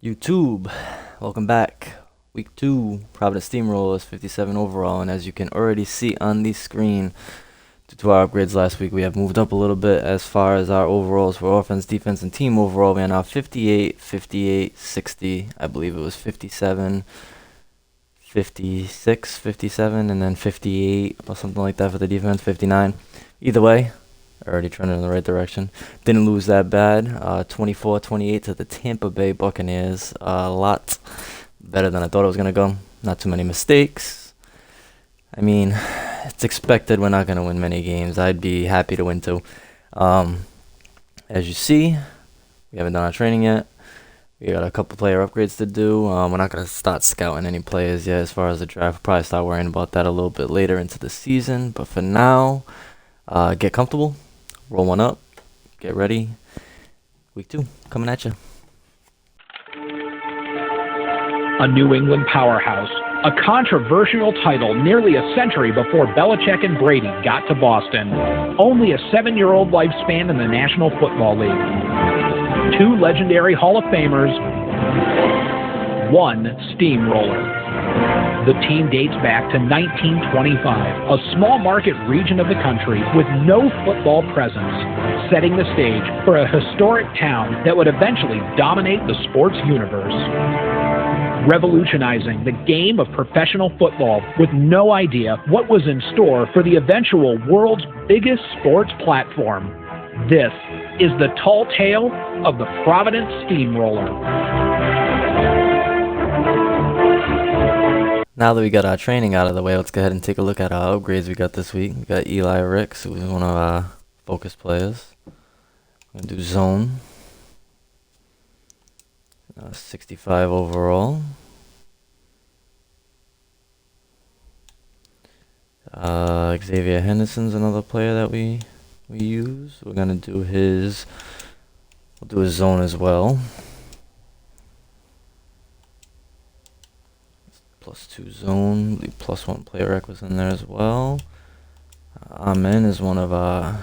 YouTube, welcome back. Week 2, Providence Steamrollers, 57 overall, and as you can already see on the screen, due to our upgrades last week, we have moved up a little bit as far as our overalls for offense, defense, and team overall. We are now 58, 58, 60, I believe it was 57, 56, 57, and then 58, or something like that for the defense, 59. Either way, already trending in the right direction. Didn't lose that bad. 24-28 to the Tampa Bay Buccaneers. A lot better than I thought it was going to go. Not too many mistakes. I mean, it's expected we're not going to win many games. I'd be happy to win two. As you see, we haven't done our training yet. We got a couple player upgrades to do. We're not going to start scouting any players yet as far as the draft. We'll probably start worrying about that a little bit later into the season. But for now, get comfortable. Roll one up. Get ready. Week 2 coming at you. A New England powerhouse, a controversial title nearly a century before Belichick and Brady got to Boston. Only a 7-year-old lifespan in the National Football League. 2 legendary Hall of Famers, 1 steamroller. The team dates back to 1925, a small market region of the country with no football presence, setting the stage for a historic town that would eventually dominate the sports universe. Revolutionizing the game of professional football with no idea what was in store for the eventual world's biggest sports platform. This is the tall tale of the Providence Steamroller. Now that we got our training out of the way, let's go ahead and take a look at our upgrades we got this week. We got Eli Ricks, who's one of our focus players. We're going to do zone. 65 overall. Xavier Henderson's another player that we use. We're going to do his zone as well. +2 zone, the +1 player rec was in there as well. Amen is one of our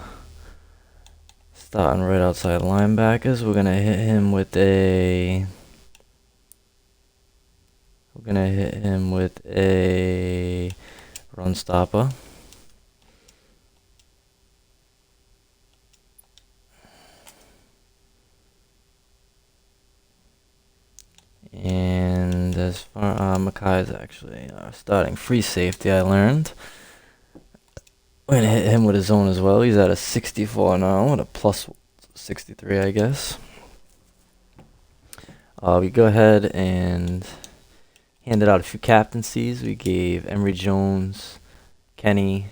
starting right outside linebackers. We're gonna hit him with a run stopper. And as far Makai is actually starting free safety, I learned. We're going to hit him with a zone as well. He's at a 64 now, with a +63, I guess. We go ahead and handed out a few captaincies. We gave Emory Jones, Kenny,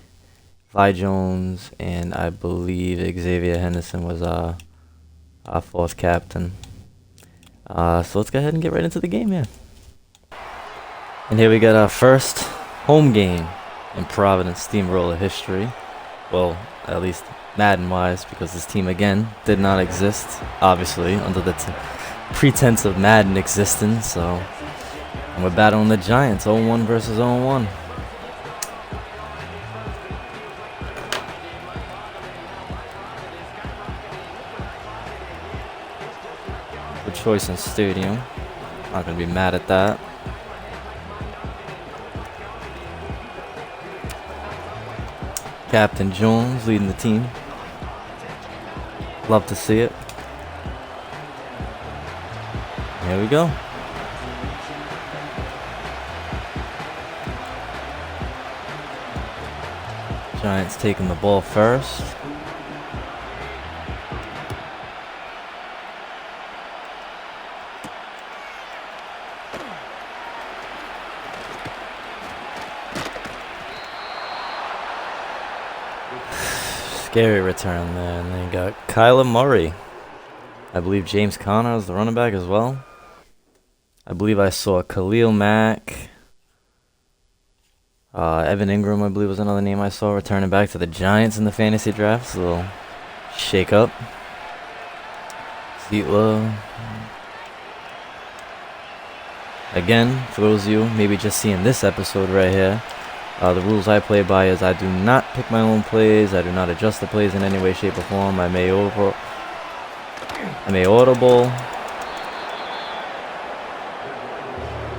Vi Jones, and I believe Xavier Henderson was our 4th captain. So let's go ahead and get right into the game here. And here we got our first home game in Providence Steamroller history. Well, at least Madden-wise, because this team, again, did not exist, obviously, under the pretense of Madden existence. So, and we're battling the Giants, 0-1 versus 0-1. Good choice in stadium. Not going to be mad at that. Captain Jones leading the team. Love to see it. Here we go. Giants taking the ball first. Scary return there. And then you got Kyler Murray. I believe James Conner is the running back as well. I believe I saw Khalil Mack. Evan Ingram, I believe, was another name I saw returning back to the Giants in the fantasy draft. It's a little shake up. Zietler. Again, for those of you maybe just seeing this episode right here, the rules I play by is I do not pick my own plays. I do not adjust the plays in any way, shape, or form. I may audible.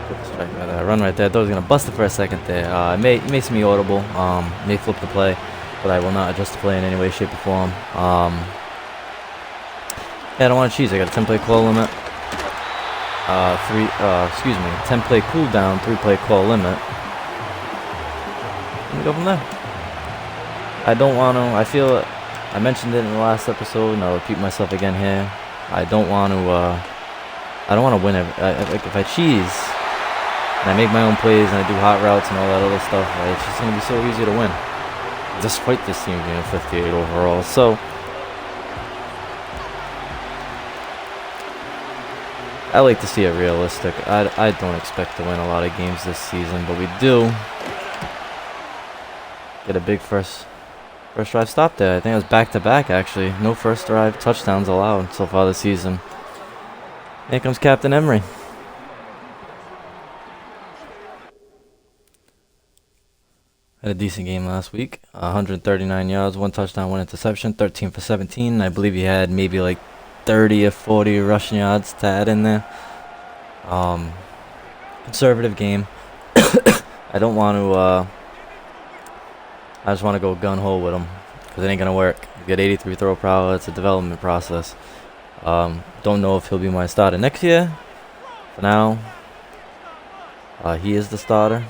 Good strike right there. Run right there. Thought he was gonna bust it for a second there. It makes me audible. May flip the play, but I will not adjust the play in any way, shape, or form. Yeah, I don't want to cheese. I got a 10-play call limit. 10-play cooldown, 3-play call limit. Let me go from there. I don't want to. I feel I mentioned it in the last episode, and I'll repeat myself again here. I don't want to. I don't want to win. If I cheese and I make my own plays and I do hot routes and all that other stuff, it's just gonna be so easy to win. Despite this team being 58 overall, so. I like to see it realistic. I don't expect to win a lot of games this season, but we do get a big first drive stop there. I think it was back-to-back, actually. No first drive touchdowns allowed so far this season. Here comes Captain Emery. Had a decent game last week. 139 yards, 1 touchdown, 1 interception, 13 for 17. I believe he had maybe like 30 or 40 rushing yards to add in there. Conservative game. I don't want to. I just want to go gun ho with him because it ain't gonna work. You get 83 throw power. It's a development process. Don't know if he'll be my starter next year. For now, he is the starter,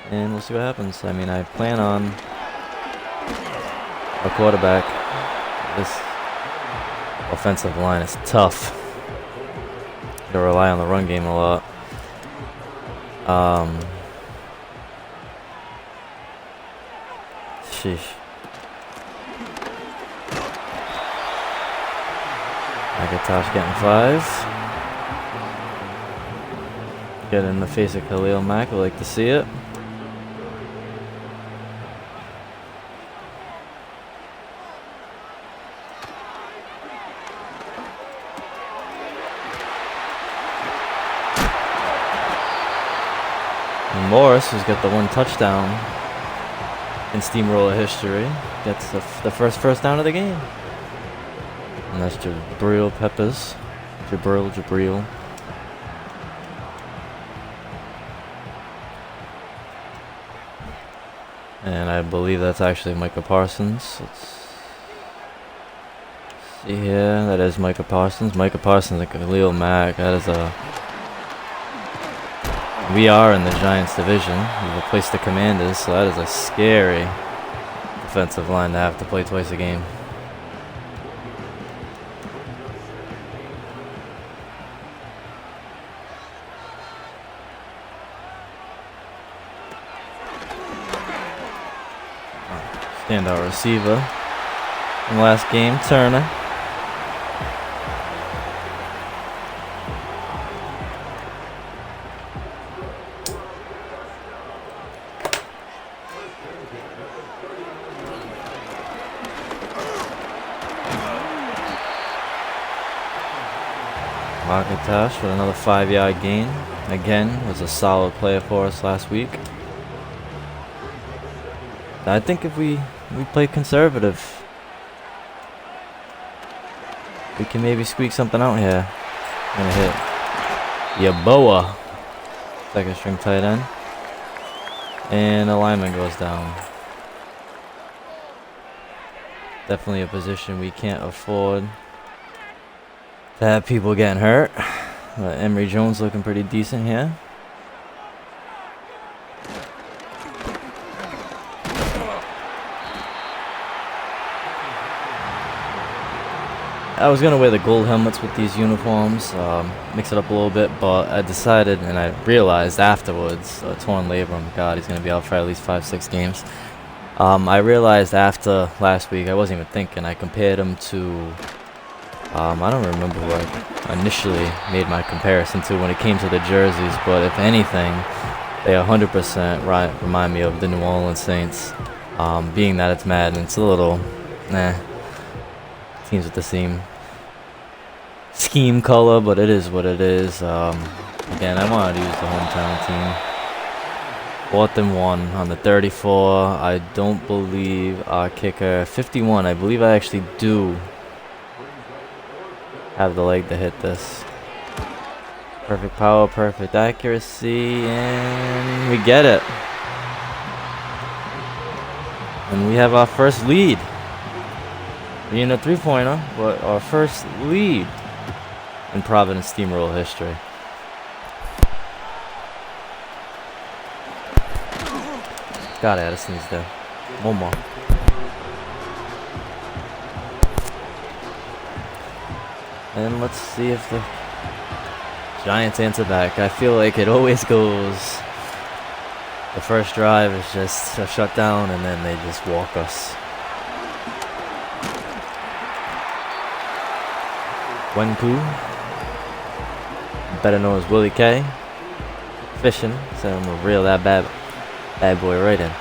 and we'll see what happens. I mean, I plan on a quarterback. This offensive line is tough. They rely on the run game a lot. Sheesh. McIntosh getting 5. Get in the face of Khalil Mack. We like to see it. Morris, who's got the 1 touchdown in Steamroller history, gets the first down of the game. And that's Jabril Peppers. Jabril. And I believe that's actually Micah Parsons. Let's see here. That is Micah Parsons. Micah Parsons and Khalil Mack. That is a... We are in the Giants division. We've replaced the Commanders, so that is a scary defensive line to have to play twice a game. Standout receiver from last game, Turner. McIntosh with another 5-yard gain. Again, was a solid player for us last week. I think if we play conservative, we can maybe squeak something out here. Gonna hit Yaboa, second string tight end, and the lineman goes down. Definitely a position we can't afford to have people getting hurt. Emory Jones looking pretty decent here. I was going to wear the gold helmets with these uniforms, mix it up a little bit, but I decided and I realized afterwards, torn labrum, God, he's going to be out for at least 5-6 games. I realized after last week, I wasn't even thinking, I compared him to, I don't remember who I initially made my comparison to when it came to the jerseys, but if anything, they 100% remind me of the New Orleans Saints. Being that it's Madden, it's a little, teams with the same scheme color, but it is what it is. Again, I wanted to use the hometown team. 4th and 1 on the 34. I don't believe our kicker 51. I believe I actually do have the leg to hit this. Perfect power, perfect accuracy, and we get it. And we have our first lead. Being a 3-pointer, but our first lead in Providence Steamroller history. God, Addison's there. One more. And let's see if the Giants answer back. I feel like it always goes. The first drive is just a shutdown, and then they just walk us. Wenku, better known as Willie K. Fishing, so I'm gonna reel that bad boy right in.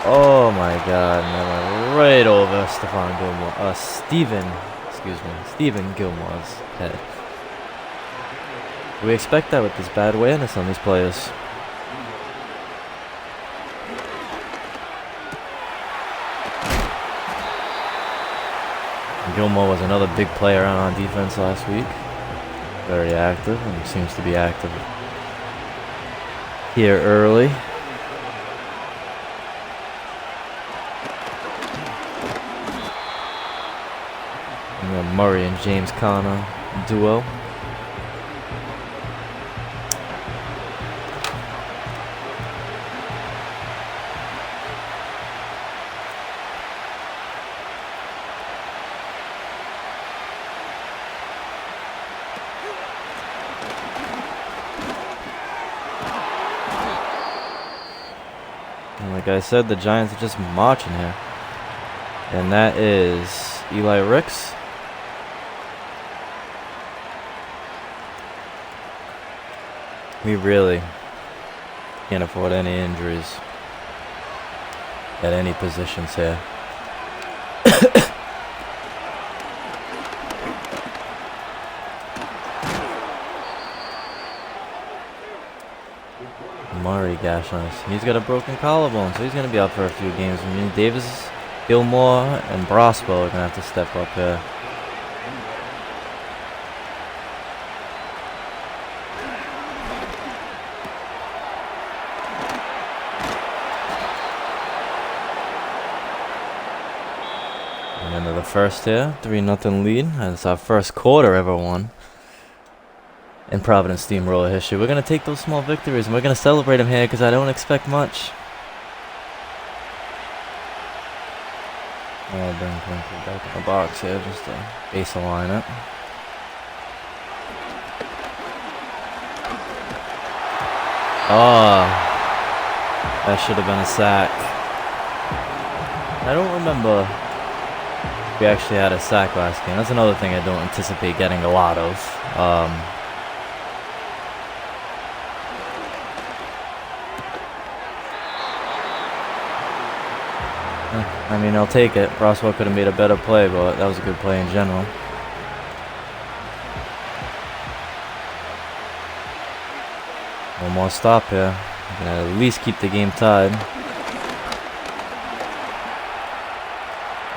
Oh my God, and that went right over Stephen Gilmore's head. We expect that with this bad awareness on these players. And Gilmore was another big player on defense last week. Very active, and seems to be active here early. Murray and James Conner duo. And like I said, the Giants are just marching here. And that is Eli Ricks. We really can't afford any injuries at any positions here. Murray gash on us. He's got a broken collarbone, so he's going to be out for a few games. I mean, Davis, Gilmore, and Broswell are going to have to step up here. Into the first here, 3-0 lead. That's our first quarter ever won in Providence Steamroller history. We're going to take those small victories and we're going to celebrate them here because I don't expect much. I'll bring Clinton back in the box here just to baseline it. Oh, that should have been a sack. I don't remember we actually had a sack last game. That's another thing I don't anticipate getting a lot of. I mean, I'll take it. Broswell could have made a better play, but that was a good play in general. One more stop here. I'm gonna at least keep the game tied.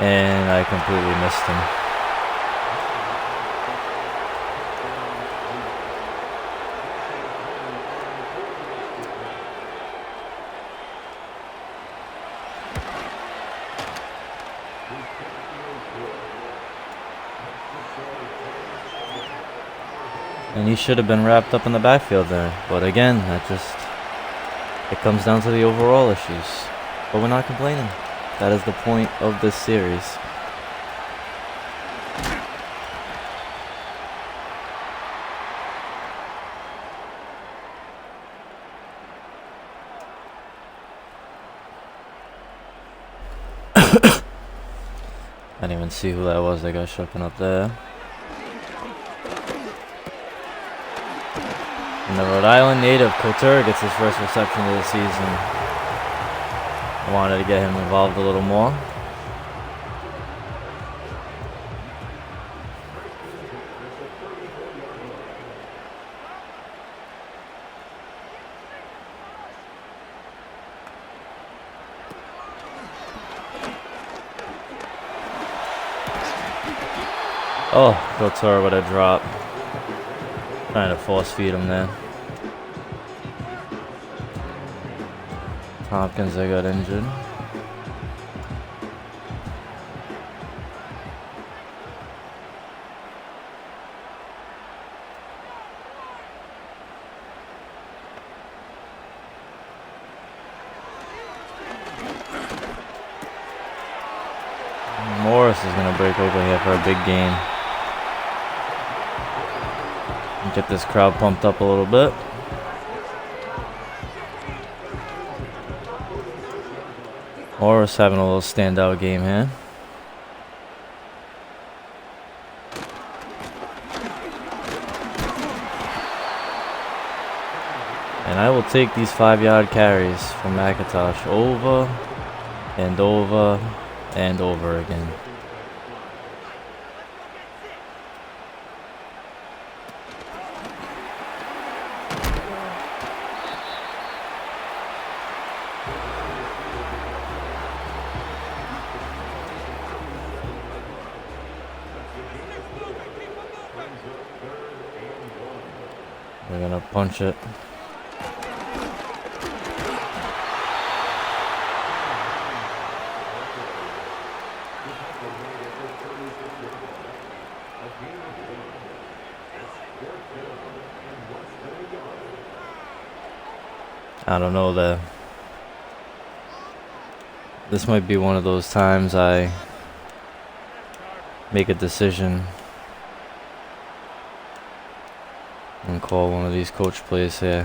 And I completely missed him. And he should have been wrapped up in the backfield there. But again, it comes down to the overall issues. But we're not complaining. That is the point of this series. I didn't even see who that was that got shucking up there. And the Rhode Island native, Couture, gets his first reception of the season. I wanted to get him involved a little more. Oh, Couture with a drop. Trying to force feed him there. Tompkins, they got injured. Morris is going to break open here for a big gain. Get this crowd pumped up a little bit. Morris having a little standout game here. And I will take these 5-yard carries from McIntosh over and over and over again. We're gonna punch it. I don't know, this might be one of those times I make a decision and call one of these coach plays here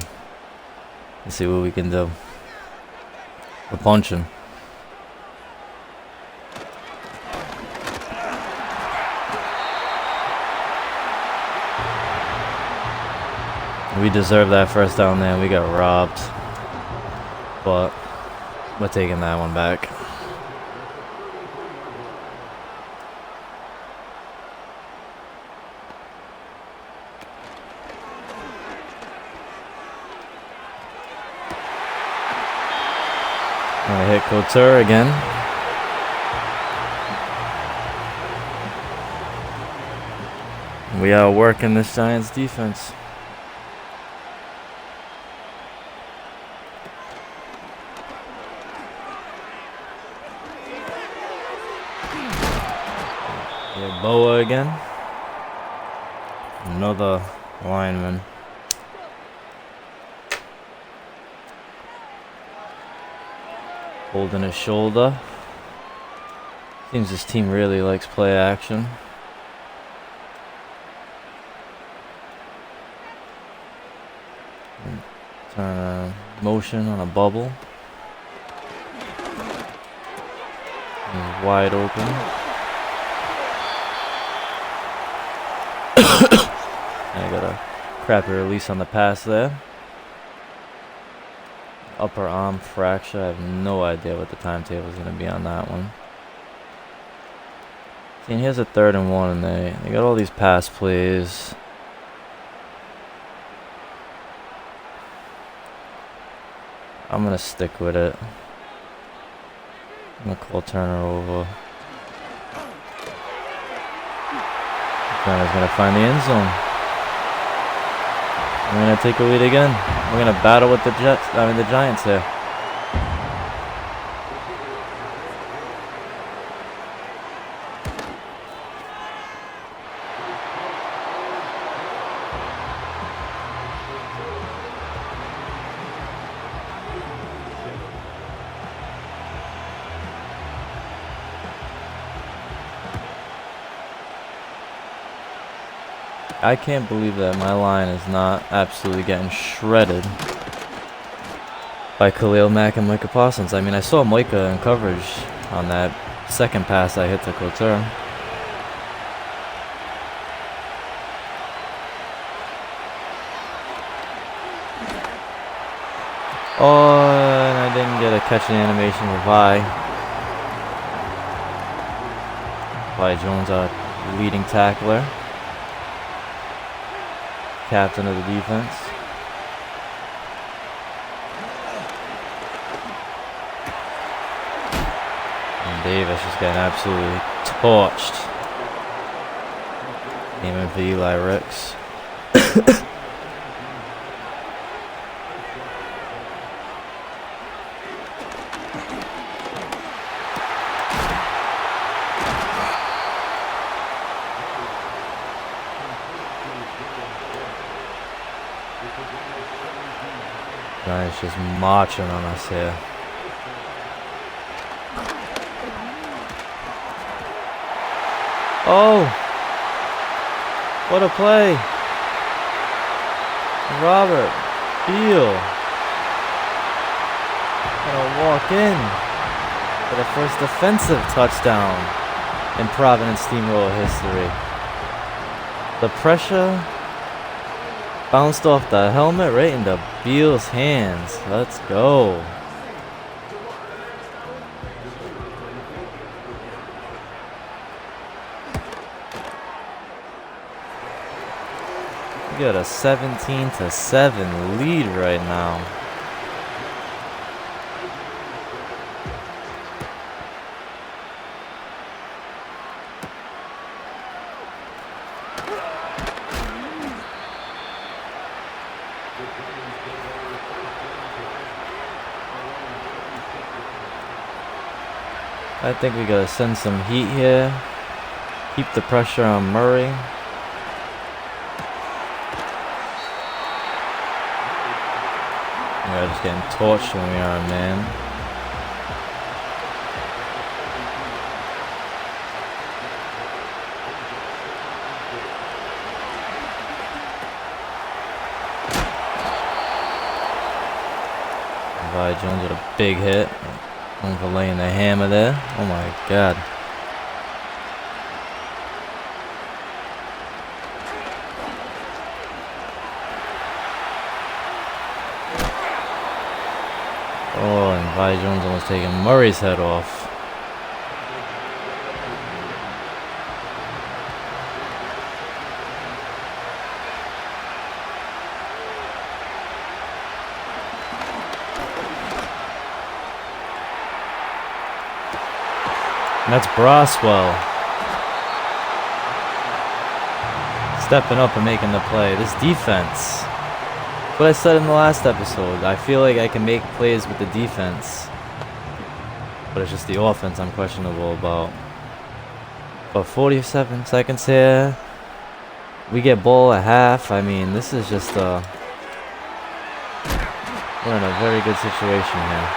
and see what we can do. We're punching. We deserve that first down there. We got robbed. But we're taking that one back. I hit Couture again. We are working this Giants defense. Yeah, Boa again. Another lineman. Holding his shoulder. Seems this team really likes play action. Turn a motion on a bubble. He's wide open. I got a crappy release on the pass there. Upper arm fracture. I have no idea what the timetable is going to be on that one. See, and here's a 3rd and 1, and they got all these pass plays. I'm going to stick with it. I'm going to call Turner over. Turner's going to find the end zone. We're going to take a lead again. We're going to battle with the Giants here. I can't believe that my line is not absolutely getting shredded by Khalil Mack and Micah Parsons. I mean, I saw Micah in coverage on that second pass I hit to Couture. Oh, and I didn't get a catching animation with Vi Jones, our leading tackler. Captain of the defense. And Davis just getting absolutely torched. Aiming for Eli Ricks. Giants just marching on us here. Oh! What a play! Robert Beal gonna walk in for the first defensive touchdown in Providence Steamroller history. The pressure bounced off the helmet right into Beal's hands. Let's go. We got a 17-7 lead right now. I think we gotta send some heat here. Keep the pressure on Murray. We're just getting torched when we are, man. Levi Jones with a big hit. Overlaying the hammer there. Oh my god. Oh, and Vi Jones almost taking Murray's head off. And that's Braswell stepping up and making the play. This defense, what I said in the last episode, I feel like I can make plays with the defense, but it's just the offense I'm questionable about. But 47 seconds here, we get ball at half. I mean, this is just we're in a very good situation here.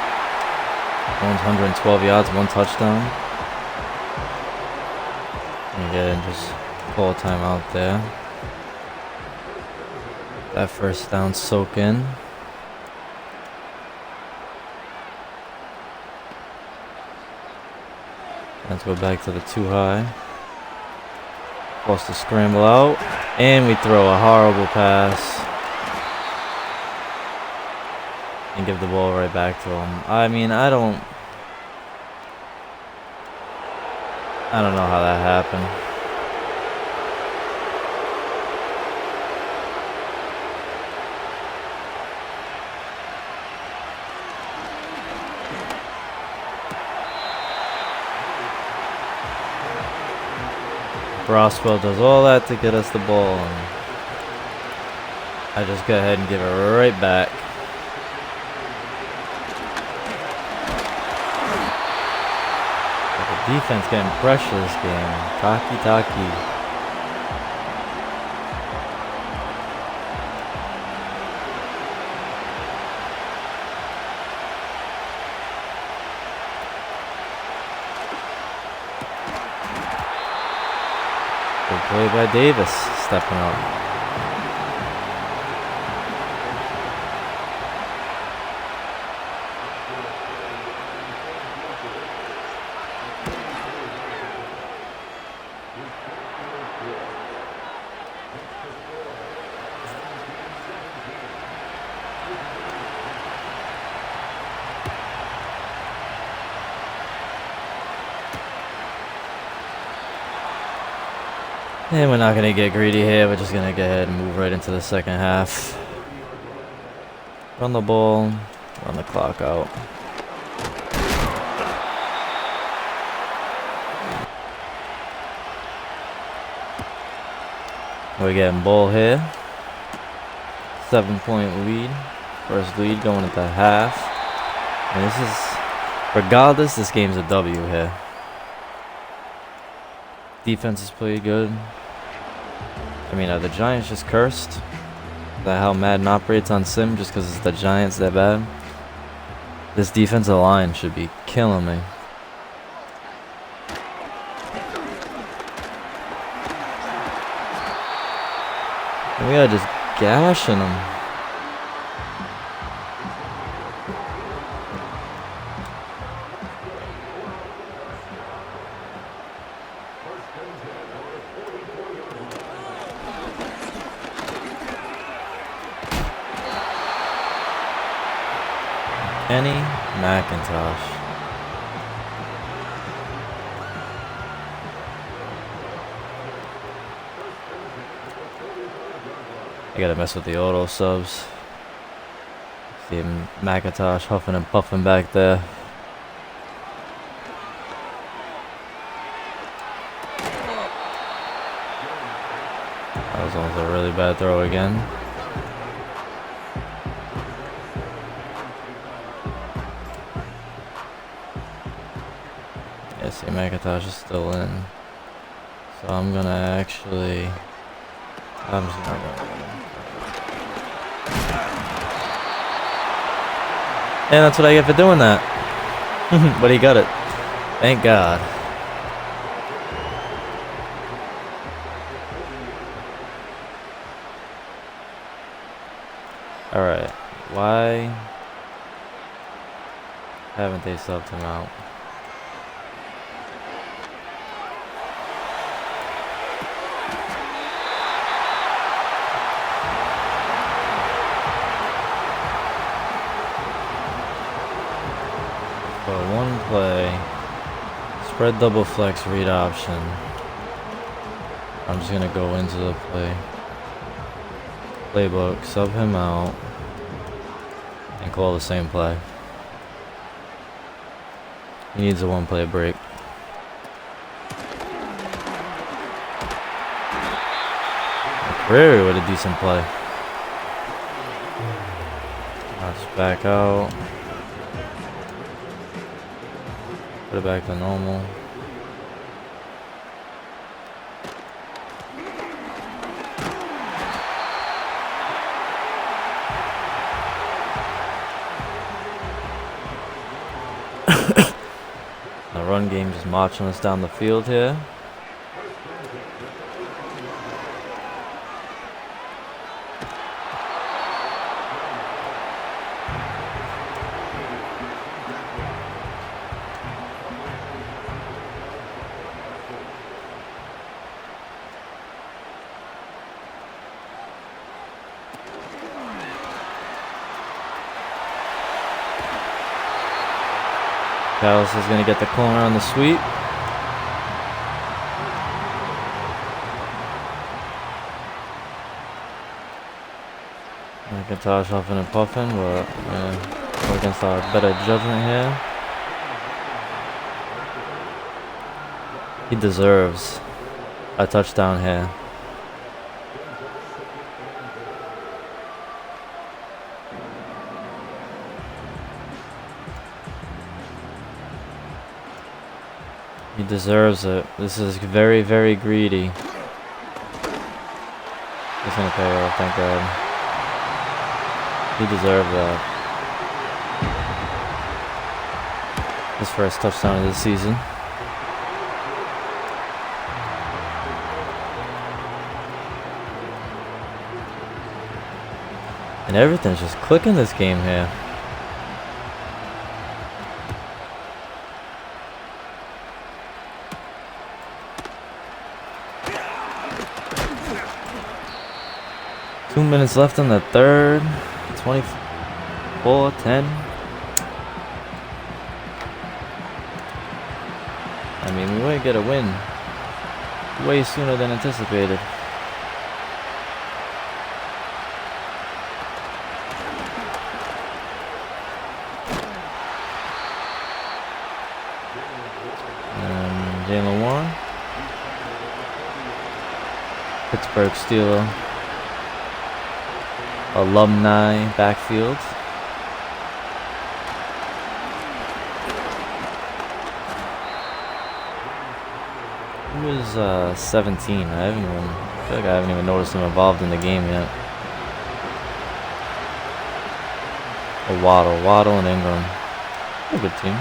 One's 112 yards, 1 touchdown. And just pull a timeout there. That first down soak in. Let's go back to the 2 high. Force to scramble out. And we throw a horrible pass. And give the ball right back to him. I mean, I don't know how that happened. Braswell does all that to get us the ball, and I just go ahead and give it right back. Defense getting pressure this game. Taki. Good play by Davis, stepping up. And we're not going to get greedy here. We're just going to go ahead and move right into the second half. Run the ball, run the clock out. We're getting ball here. 7-point lead. First lead going at the half. And this is, regardless, this game's a W here. Defense has played good. I mean, are the Giants just cursed? Is that how Madden operates on Sim, just because it's the Giants that bad? This defensive line should be killing me. And we are just gashing them. Kenny McIntosh. I gotta mess with the auto subs. See McIntosh huffing and puffing back there. That was almost a really bad throw again. Yeah, see, McIntosh is still in. So I'm gonna actually... I'm just not gonna... And that's what I get for doing that. But he got it. Thank God. Alright. Why haven't they subbed him out? For one play, spread double flex read option. I'm just gonna go into the playbook, sub him out, and call the same play. He needs a one-play break. Prairie with a decent play. Let's back out. Put it back to normal. The run game just marching us down the field here. Dallas is going to get the corner on the sweep. McIntosh huffing and puffing, but we're against our better judgment here. He deserves a touchdown here. He deserves it. This is very, very greedy. He's gonna pay off, thank God. He deserved that. His first touchdown of the season. And everything's just clicking this game here. Two minutes left in the third. 24-10. I mean, we might get a win way sooner than anticipated. And Jalen Warren. Pittsburgh Steeler. Alumni backfield. He was 17. I feel like I haven't even noticed him involved in the game yet. Waddle and Ingram. A good team.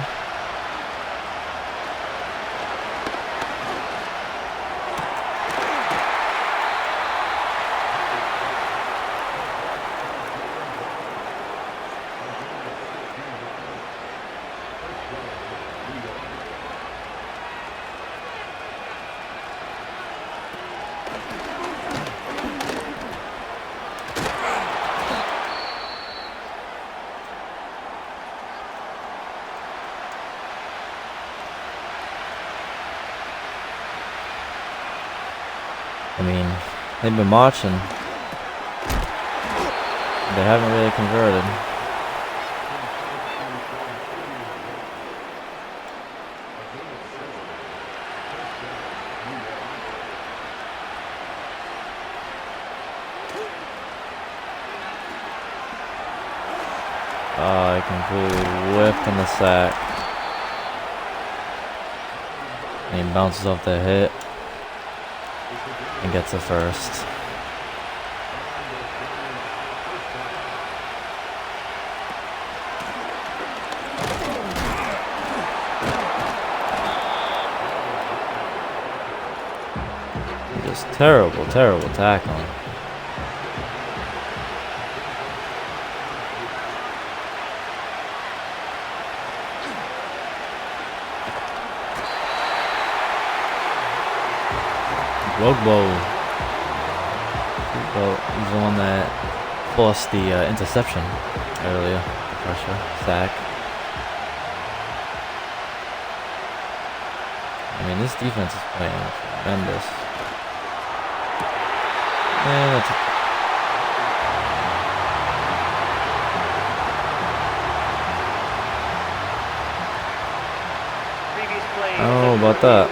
I mean, they've been marching. They haven't really converted. Oh, I completely whipped on the sack. And he bounces off the hit. And gets a first. Just terrible tackling. Whoa. Well, he's the one that forced the interception earlier. Pressure, sack. I mean, this defense is playing tremendous. And that's I don't know about that.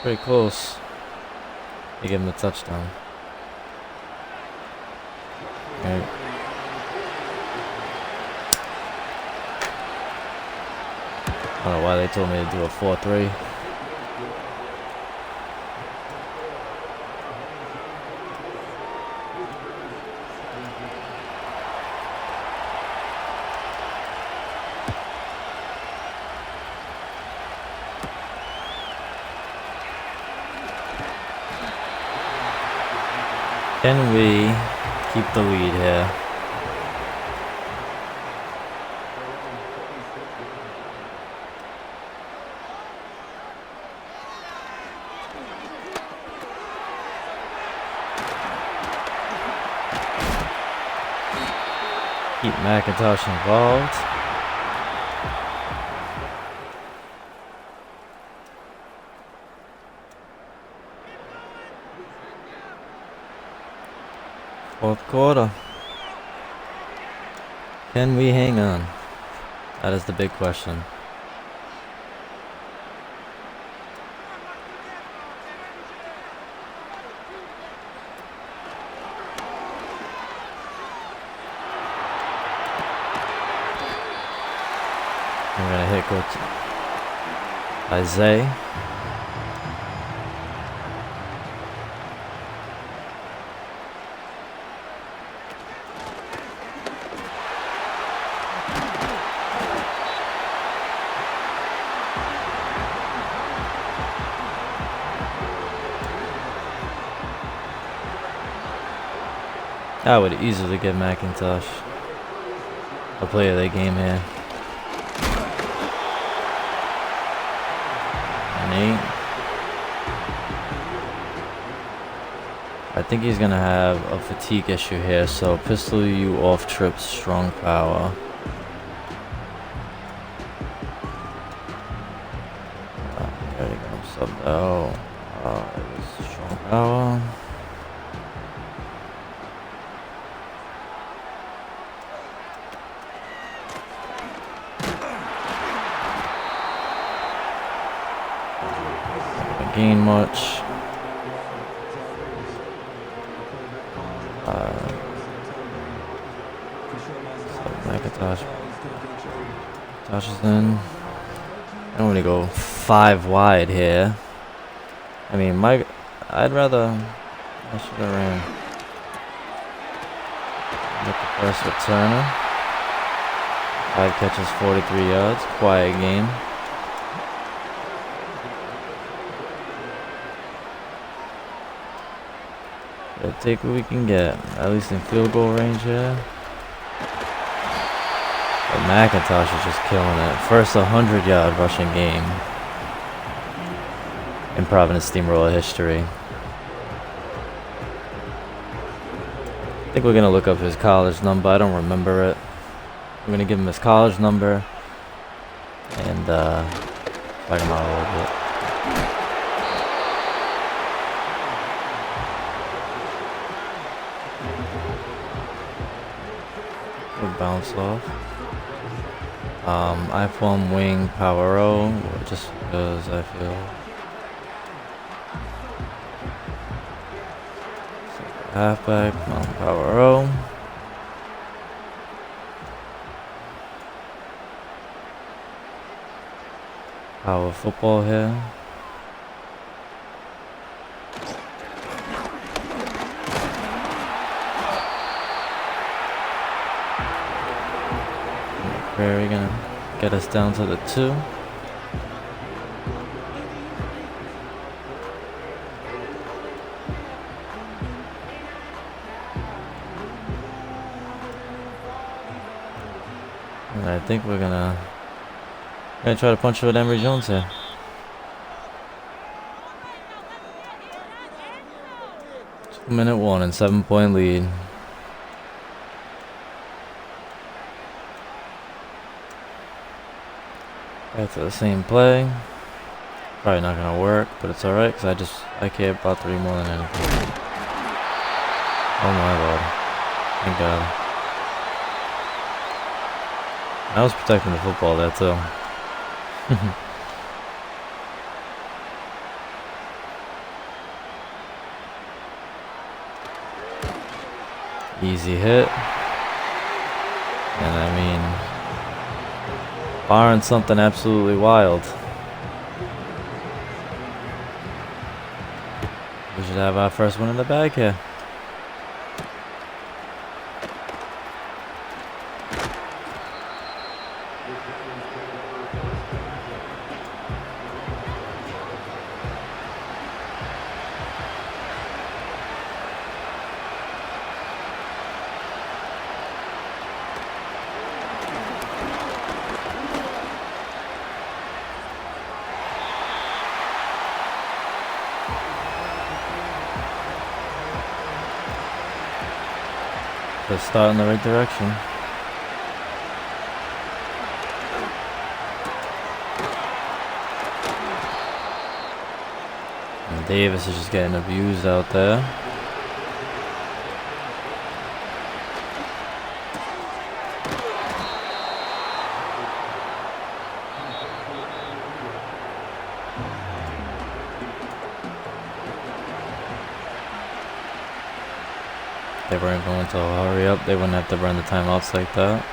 Pretty close. They give him the touchdown. Right. I don't know why they told me to do a 4-3. Can we keep the lead here? Keep McIntosh involved. Fourth quarter. Can we hang on? That is the big question. We're gonna hit coach Isaiah. I would easily give McIntosh a play of the game here. And 8. I think he's gonna have a fatigue issue here, so pistol you off trips, strong power. There he goes. It was strong power. gain much. McIntosh. Tosh is in. I'm gonna go 5 wide here. I mean, I'd rather. I should have ran. Get the first with Turner. 5 catches, 43 yards. Quiet game. Gotta take what we can get. At least in field goal range here. But McIntosh is just killing it. First 100-yard rushing game in Providence Steamroller history. I think we're going to look up his college number. I don't remember it. We're going to give him his college number and check him out a little bit. We'll bounce off. I-form wing power O, just because I feel. Halfback, power O. Power football here. Prairie gonna get us down to the 2. And I think we're gonna try to punch it with Emory Jones here. Minute 1 and 7-point lead. Back to the same play. Probably not gonna work, but it's alright because I care about 3 more than anything. Oh my lord. Thank God. I was protecting the football there too. Easy hit. And I mean, barring something absolutely wild, we should have our first one in the bag here. Let's start in the right direction. And Davis is just getting abused out there. They weren't going to hurry up. They wouldn't have to burn the timeouts like that.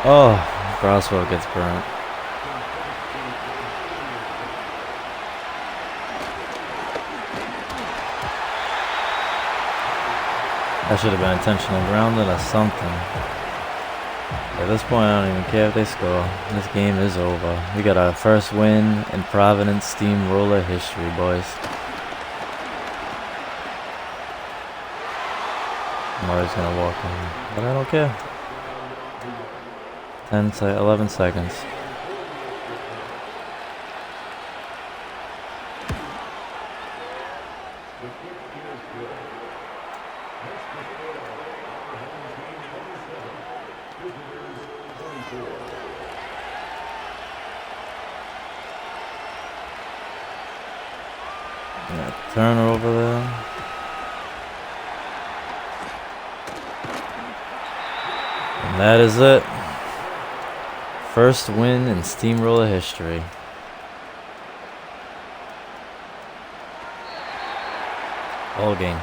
Oh, Braswell gets burnt. That should have been intentional grounded or something. At this point, I don't even care if they score. This game is over. We got our first win in Providence Steamroller history, boys. Murray's gonna walk in, but I don't care. 11 seconds. Yeah, Turner over there. And that is it. First win in Steamroller history. All game.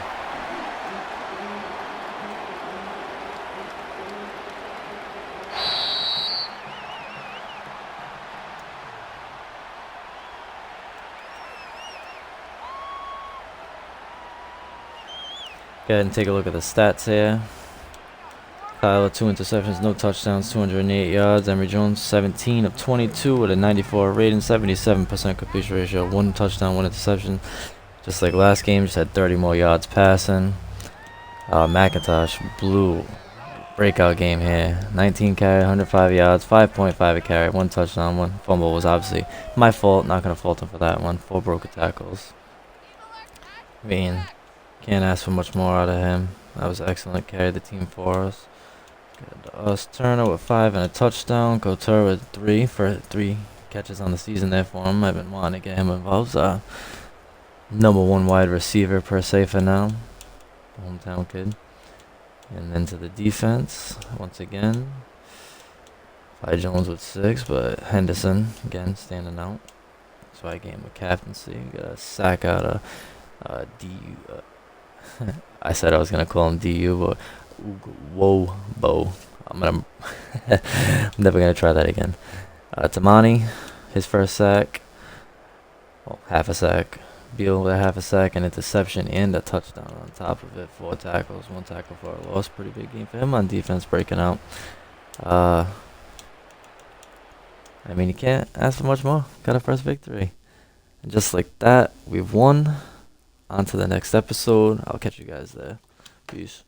Go ahead and take a look at the stats here. Tyler, 2 interceptions, no touchdowns, 208 yards. Emory Jones, 17 of 22 with a 94 rating, 77% completion ratio, 1 touchdown, 1 interception. Just like last game, just had 30 more yards passing. McIntosh blew breakout game here. 19 carry, 105 yards, 5.5 a carry, 1 touchdown, 1 fumble was obviously my fault. Not going to fault him for that one. 4 broken tackles. I mean, can't ask for much more out of him. That was excellent. Carried the team for us. Good. Turner with 5 and a touchdown. Couture with 3 for 3 catches on the season there for him. I've been wanting to get him involved. Number 1 wide receiver per se for now. Hometown kid. And then to the defense once again. Ty Jones with 6, but Henderson again standing out. So I gave him a captaincy. Got a sack out of DU. I said I was gonna call him DU, but whoa, Bo. I'm never gonna try that again. Tamani, his first sack. Well, half a sack. Beal with a half a sack, an interception, and a touchdown on top of it. 4 tackles, 1 tackle for a loss. Pretty big game for him on defense, breaking out. I mean, you can't ask for much more. Got a first victory. And just like that, we've won. On to the next episode. I'll catch you guys there. Peace.